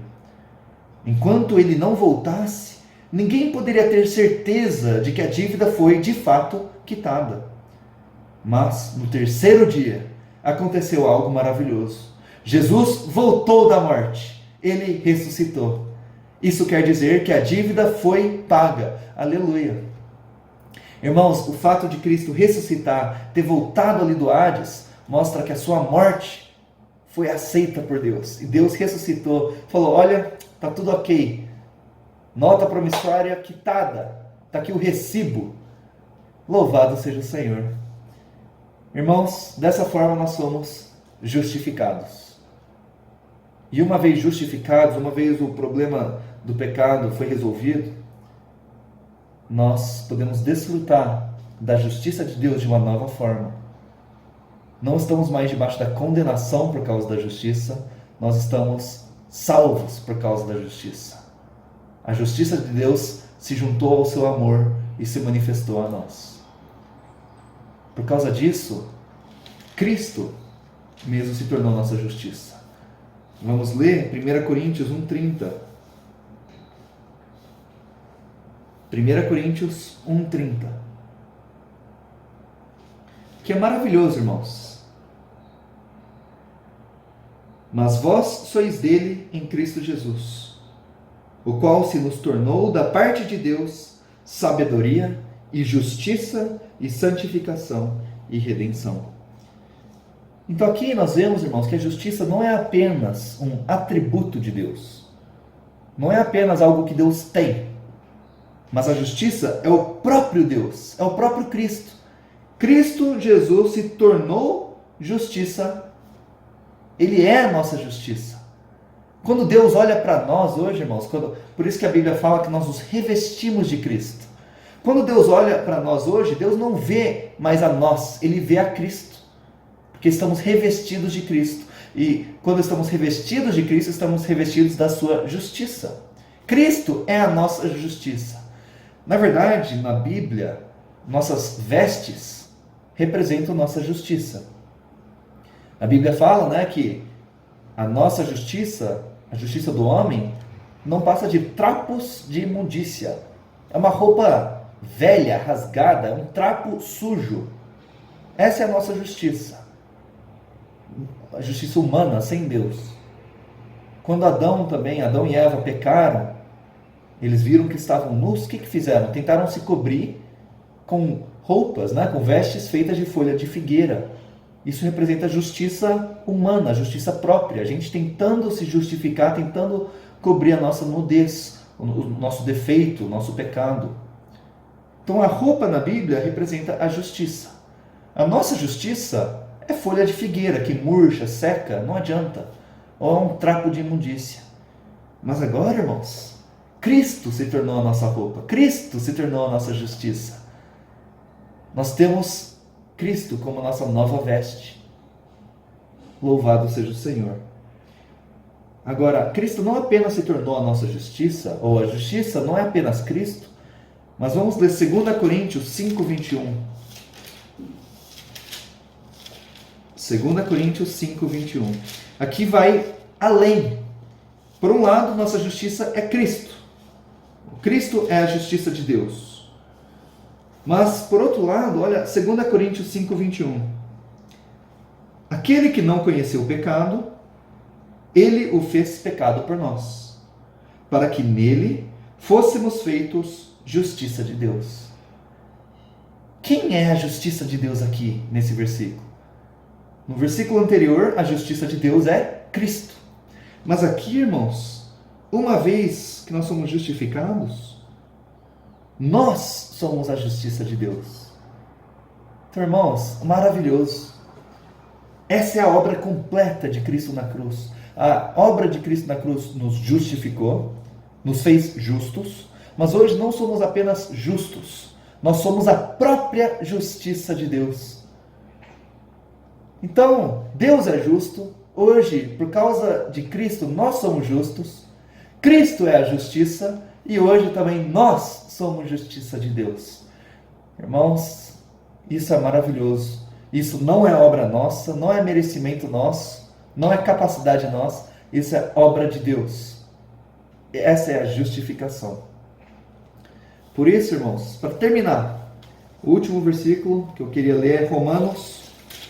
Enquanto Ele não voltasse, ninguém poderia ter certeza de que a dívida foi de fato quitada. Mas no terceiro dia aconteceu algo maravilhoso. Jesus voltou da morte. Ele ressuscitou. Isso quer dizer que a dívida foi paga. Aleluia. Irmãos, o fato de Cristo ressuscitar, ter voltado ali do Hades, mostra que a sua morte foi aceita por Deus. E Deus ressuscitou, falou: olha, está tudo ok. Nota promissória quitada. Está aqui o recibo. Louvado seja o Senhor. Irmãos, dessa forma nós somos justificados. E uma vez justificados, uma vez o problema do pecado foi resolvido, nós podemos desfrutar da justiça de Deus de uma nova forma. Não estamos mais debaixo da condenação por causa da justiça, nós estamos salvos por causa da justiça. A justiça de Deus se juntou ao seu amor e se manifestou a nós. Por causa disso, Cristo mesmo se tornou nossa justiça. Vamos ler 1 Coríntios 1:30. 1 Coríntios 1:30. Que é maravilhoso, irmãos. Mas vós sois dele em Cristo Jesus, o qual se nos tornou da parte de Deus sabedoria e justiça e santificação e redenção. Então aqui nós vemos, irmãos, que a justiça não é apenas um atributo de Deus. Não é apenas algo que Deus tem. Mas a justiça é o próprio Deus, é o próprio Cristo. Cristo Jesus se tornou justiça. Ele é a nossa justiça. Quando Deus olha para nós hoje, irmãos, por isso que a Bíblia fala que nós nos revestimos de Cristo. Quando Deus olha para nós hoje, Deus não vê mais a nós, Ele vê a Cristo. Porque estamos revestidos de Cristo. E quando estamos revestidos de Cristo, estamos revestidos da sua justiça. Cristo é a nossa justiça. Na verdade, na Bíblia, nossas vestes representam nossa justiça. A Bíblia fala, né, que a nossa justiça, a justiça do homem, não passa de trapos de imundícia. É uma roupa velha, rasgada, é um trapo sujo. Essa é a nossa justiça. A justiça humana, sem Deus. Quando Adão e Eva pecaram, eles viram que estavam nus, o que fizeram? Tentaram se cobrir com roupas, né? Com vestes feitas de folha de figueira. Isso representa a justiça humana, a justiça própria. A gente tentando se justificar, tentando cobrir a nossa nudez, o nosso defeito, o nosso pecado. Então a roupa na Bíblia representa a justiça. A nossa justiça é folha de figueira que murcha, seca, não adianta. Ou é um trapo de imundícia. Mas agora, irmãos, Cristo se tornou a nossa roupa. Cristo se tornou a nossa justiça. Nós temos Cristo como nossa nova veste. Louvado seja o Senhor. Agora, Cristo não apenas se tornou a nossa justiça, ou a justiça não é apenas Cristo, mas vamos ler 2 Coríntios 5, 21. 2 Coríntios 5, 21. Aqui vai além. Por um lado, nossa justiça é Cristo. Cristo é a justiça de Deus. Mas, por outro lado, olha, 2 Coríntios 5, 21. Aquele que não conheceu o pecado, ele o fez pecado por nós, para que nele fôssemos feitos justiça de Deus. Quem é a justiça de Deus aqui, nesse versículo? No versículo anterior, a justiça de Deus é Cristo. Mas aqui, irmãos, uma vez que nós somos justificados, nós somos a justiça de Deus. Então, irmãos, maravilhoso. Essa é a obra completa de Cristo na cruz. A obra de Cristo na cruz nos justificou, nos fez justos, mas hoje não somos apenas justos, nós somos a própria justiça de Deus. Então, Deus é justo, hoje, por causa de Cristo, nós somos justos, Cristo é a justiça, e hoje também nós somos justiça de Deus. Irmãos, isso é maravilhoso. Isso não é obra nossa, não é merecimento nosso, não é capacidade nossa, isso é obra de Deus. Essa é a justificação. Por isso, irmãos, para terminar, o último versículo que eu queria ler é Romanos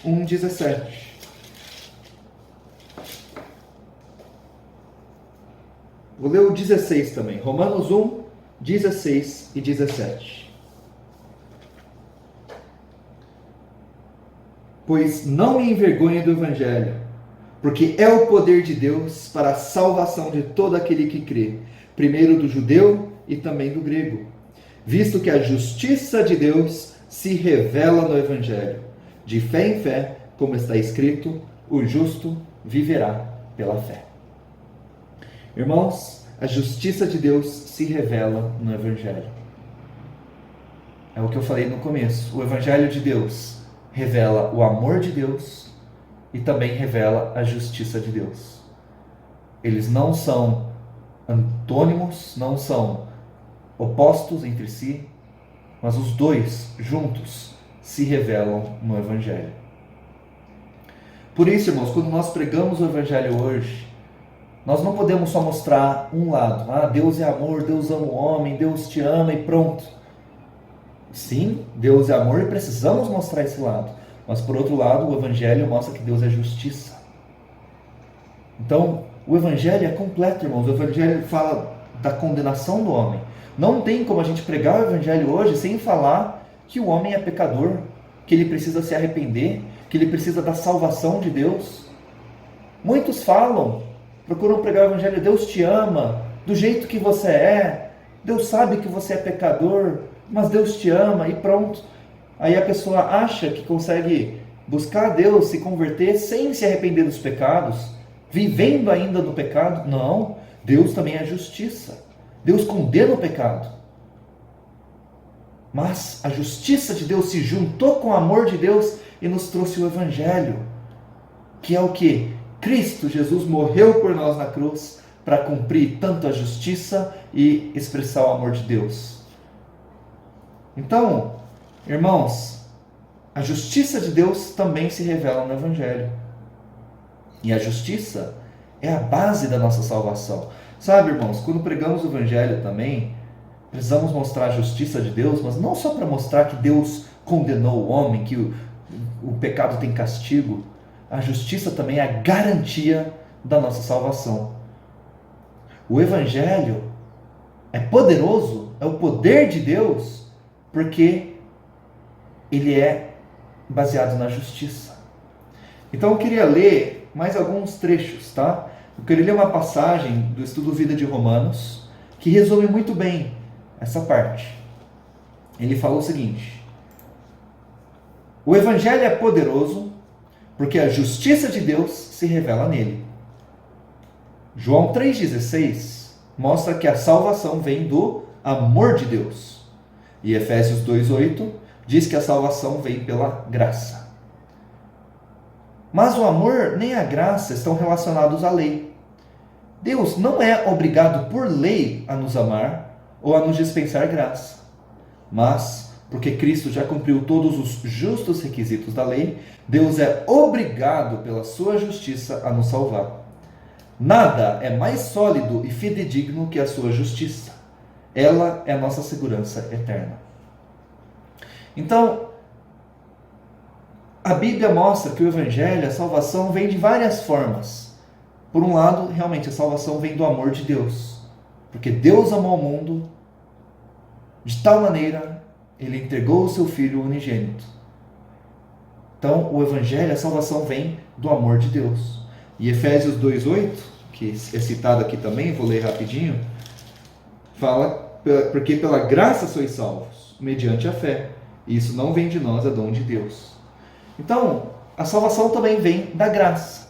1,17. Vou ler o 16 também. Romanos 1, 16 e 17. Pois não me envergonhe do Evangelho, porque é o poder de Deus para a salvação de todo aquele que crê, primeiro do judeu e também do grego, visto que a justiça de Deus se revela no Evangelho, de fé em fé, como está escrito, o justo viverá pela fé. Irmãos, a justiça de Deus se revela no Evangelho. É o que eu falei no começo. O Evangelho de Deus revela o amor de Deus e também revela a justiça de Deus. Eles não são antônimos, não são opostos entre si, mas os dois juntos se revelam no Evangelho. Por isso, irmãos, quando nós pregamos o Evangelho hoje, nós não podemos só mostrar um lado. Deus é amor, Deus ama o homem, Deus te ama e pronto. Sim, Deus é amor e precisamos mostrar esse lado. Mas por outro lado, o Evangelho mostra que Deus é justiça. Então, o Evangelho é completo, irmãos. O Evangelho fala da condenação do homem. Não tem como a gente pregar o Evangelho hoje sem falar que o homem é pecador, que ele precisa se arrepender, que ele precisa da salvação de Deus. Muitos procuram pregar o Evangelho, Deus te ama, do jeito que você é, Deus sabe que você é pecador, mas Deus te ama e pronto. Aí a pessoa acha que consegue buscar a Deus, se converter sem se arrepender dos pecados, vivendo ainda no pecado. Não, Deus também é justiça. Deus condena o pecado. Mas a justiça de Deus se juntou com o amor de Deus e nos trouxe o Evangelho, que é o que? Cristo Jesus morreu por nós na cruz para cumprir tanto a justiça e expressar o amor de Deus. Então, irmãos, a justiça de Deus também se revela no Evangelho. E a justiça é a base da nossa salvação. Sabe, irmãos, quando pregamos o Evangelho também, precisamos mostrar a justiça de Deus, mas não só para mostrar que Deus condenou o homem, que o pecado tem castigo. A justiça também é a garantia da nossa salvação. O Evangelho é poderoso, é o poder de Deus, porque ele é baseado na justiça. Então eu queria ler mais alguns trechos, tá? Eu queria ler uma passagem do estudo Vida de Romanos, que resume muito bem essa parte. Ele fala o seguinte: o Evangelho é poderoso porque a justiça de Deus se revela nele. João 3,16 mostra que a salvação vem do amor de Deus. E Efésios 2,8 diz que a salvação vem pela graça. Mas o amor nem a graça estão relacionados à lei. Deus não é obrigado por lei a nos amar ou a nos dispensar graça. Mas, porque Cristo já cumpriu todos os justos requisitos da lei, Deus é obrigado pela sua justiça a nos salvar. Nada é mais sólido e fidedigno que a sua justiça. Ela é a nossa segurança eterna. Então, a Bíblia mostra que o Evangelho, a salvação, vem de várias formas. Por um lado, realmente, a salvação vem do amor de Deus. Porque Deus amou o mundo de tal maneira, Ele entregou o seu Filho unigênito. Então, o Evangelho, a salvação vem do amor de Deus. E Efésios 2,8, que é citado aqui também, vou ler rapidinho, fala, porque pela graça sois salvos, mediante a fé. E isso não vem de nós, é dom de Deus. Então, a salvação também vem da graça.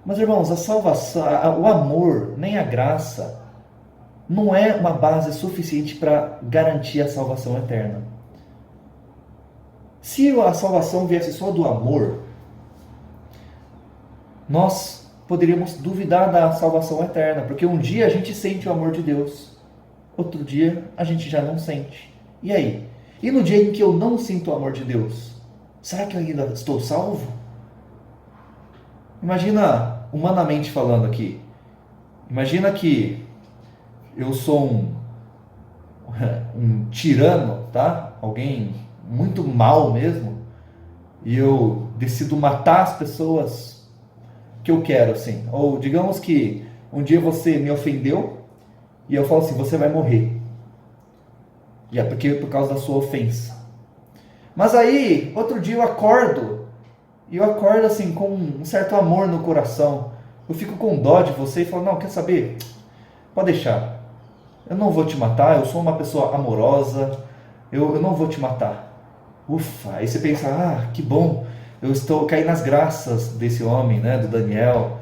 Mas, irmãos, a salvação, o amor, nem a graça, não é uma base suficiente para garantir a salvação eterna. Se a salvação viesse só do amor, nós poderíamos duvidar da salvação eterna, porque um dia a gente sente o amor de Deus, outro dia a gente já não sente. E aí? E no dia em que eu não sinto o amor de Deus, será que eu ainda estou salvo? Imagina, humanamente falando aqui, imagina que eu sou um tirano, tá? Alguém muito mal mesmo, e eu decido matar as pessoas que eu quero, assim. Ou digamos que um dia você me ofendeu e eu falo assim, você vai morrer. E é por causa da sua ofensa. Mas aí, outro dia eu acordo, e eu acordo assim com um certo amor no coração. Eu fico com dó de você e falo, não, quer saber? Pode deixar. Eu não vou te matar, eu sou uma pessoa amorosa, eu não vou te matar. Ufa, aí você pensa, que bom, eu estou caindo nas graças desse homem, né, do Daniel.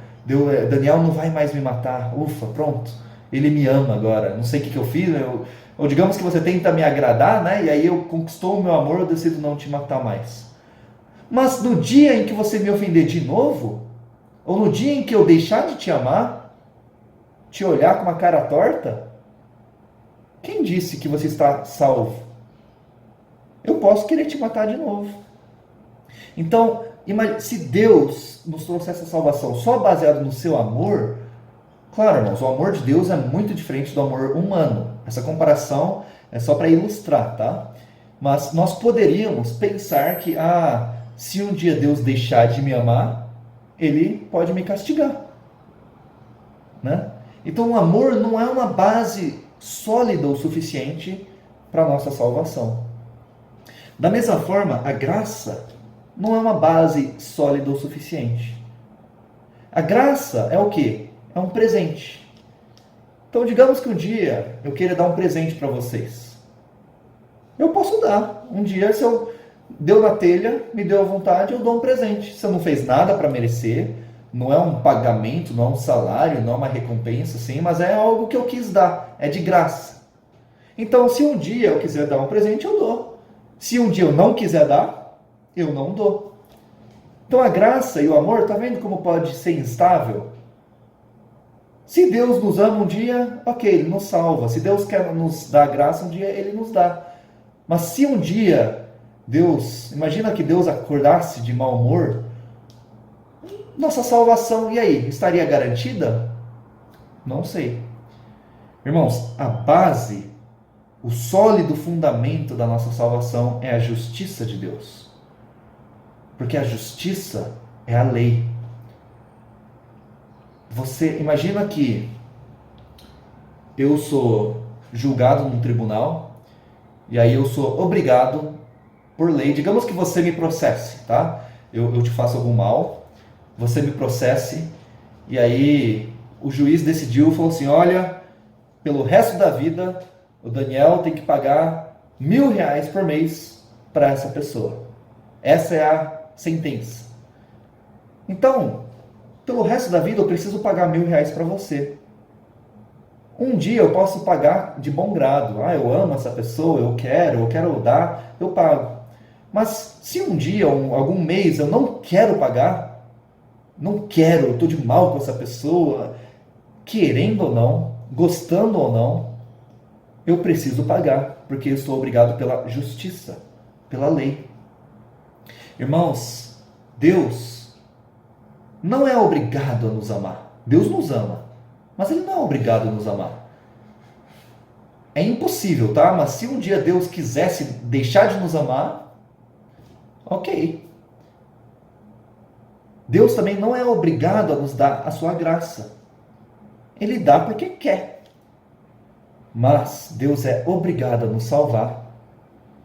Daniel não vai mais me matar, ufa, pronto, ele me ama agora, não sei o que eu fiz, ou digamos que você tenta me agradar, né, e aí eu conquistou o meu amor, eu decido não te matar mais. Mas no dia em que você me ofender de novo, ou no dia em que eu deixar de te amar, te olhar com uma cara torta, quem disse que você está salvo? Eu posso querer te matar de novo. Então, se Deus nos trouxe essa salvação só baseado no seu amor, claro, irmãos, o amor de Deus é muito diferente do amor humano. Essa comparação é só para ilustrar, tá? Mas nós poderíamos pensar que, se um dia Deus deixar de me amar, Ele pode me castigar, né? Então, o amor não é uma base sólida o suficiente para a nossa salvação. Da mesma forma, a graça não é uma base sólida o suficiente. A graça é o quê? É um presente. Então, digamos que um dia eu queira dar um presente para vocês. Eu posso dar. Um dia, se eu deu na telha, me deu à vontade, eu dou um presente. Você não fez nada para merecer, não é um pagamento, não é um salário, não é uma recompensa, sim, mas é algo que eu quis dar, é de graça. Então, se um dia eu quiser dar um presente, eu dou. Se um dia eu não quiser dar, eu não dou. Então, a graça e o amor, tá vendo como pode ser instável? Se Deus nos ama um dia, ok, Ele nos salva. Se Deus quer nos dar graça um dia, Ele nos dá. Mas se um dia Deus, imagina que Deus acordasse de mau humor, nossa salvação, e aí, estaria garantida? Não sei. Irmãos, a base, o sólido fundamento da nossa salvação é a justiça de Deus. Porque a justiça é a lei. Você imagina que eu sou julgado num tribunal e aí eu sou obrigado por lei, digamos que você me processe, tá? Eu te faço algum mal, você me processe e aí o juiz decidiu, falou assim, olha, pelo resto da vida o Daniel tem que pagar R$ 1.000 por mês para essa pessoa. Essa é a sentença. Então, pelo resto da vida eu preciso pagar R$ 1.000 para você. Um dia eu posso pagar de bom grado. Ah, eu amo essa pessoa, eu quero dar, eu pago. Mas se um dia, algum mês, eu não quero pagar, não quero, eu estou de mal com essa pessoa, querendo ou não, gostando ou não, eu preciso pagar, porque eu estou obrigado pela justiça, pela lei. Irmãos, Deus não é obrigado a nos amar. Deus nos ama, mas Ele não é obrigado a nos amar. É impossível, tá? Mas se um dia Deus quisesse deixar de nos amar, ok. Deus também não é obrigado a nos dar a sua graça. Ele dá porque quer. Mas Deus é obrigado a nos salvar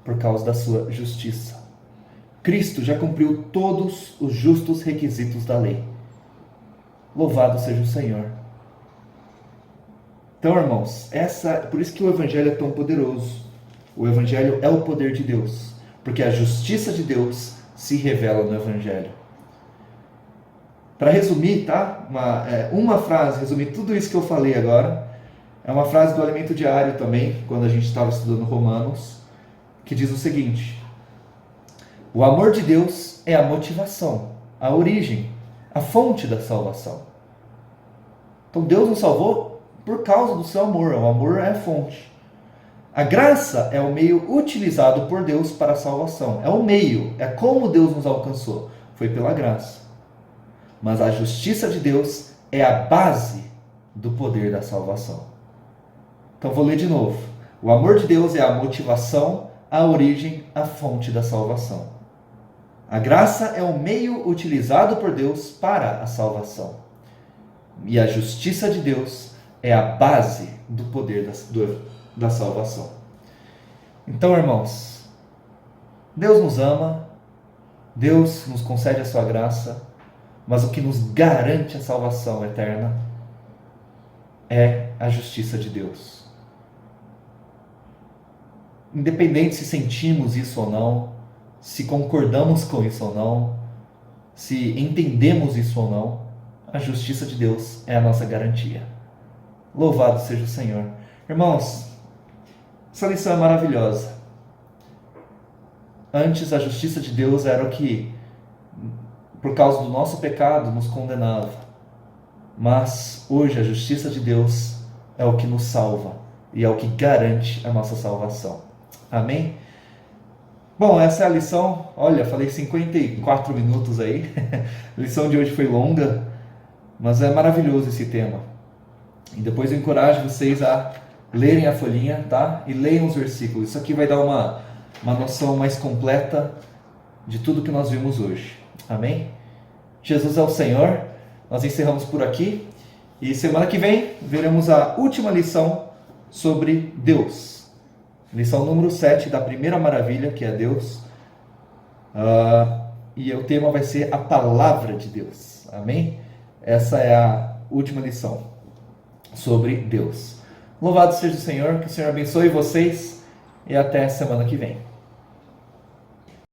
por causa da sua justiça. Cristo já cumpriu todos os justos requisitos da lei. Louvado seja o Senhor. Então, irmãos, por isso que o Evangelho é tão poderoso. O Evangelho é o poder de Deus, porque a justiça de Deus se revela no Evangelho. Para resumir, tá? Uma frase, resumir tudo isso que eu falei agora, é uma frase do Alimento Diário também, quando a gente estava estudando Romanos, que diz o seguinte: o amor de Deus é a motivação, a origem, a fonte da salvação. Então Deus nos salvou por causa do seu amor. O amor é a fonte. A graça é o meio utilizado por Deus para a salvação. É o meio, é como Deus nos alcançou. Foi pela graça. Mas a justiça de Deus é a base do poder da salvação. Então vou ler de novo. O amor de Deus é a motivação, a origem, a fonte da salvação. A graça é o meio utilizado por Deus para a salvação. E a justiça de Deus é a base do poder da salvação. Então, irmãos, Deus nos ama, Deus nos concede a sua graça, mas o que nos garante a salvação eterna é a justiça de Deus. Independente se sentimos isso ou não, se concordamos com isso ou não, se entendemos isso ou não, a justiça de Deus é a nossa garantia. Louvado seja o Senhor. Irmãos, essa lição é maravilhosa. Antes, a justiça de Deus era o que, por causa do nosso pecado, nos condenava. Mas hoje a justiça de Deus é o que nos salva e é o que garante a nossa salvação. Amém? Bom, essa é a lição. Olha, falei 54 minutos aí. A lição de hoje foi longa, mas é maravilhoso esse tema. E depois eu encorajo vocês a lerem a folhinha, tá? E leiam os versículos. Isso aqui vai dar uma noção mais completa de tudo que nós vimos hoje. Amém? Jesus é o Senhor. Nós encerramos por aqui. E semana que vem veremos a última lição sobre Deus. Lição número 7 da primeira maravilha, que é Deus. E o tema vai ser a palavra de Deus. Amém? Essa é a última lição sobre Deus. Louvado seja o Senhor, que o Senhor abençoe vocês e até semana que vem.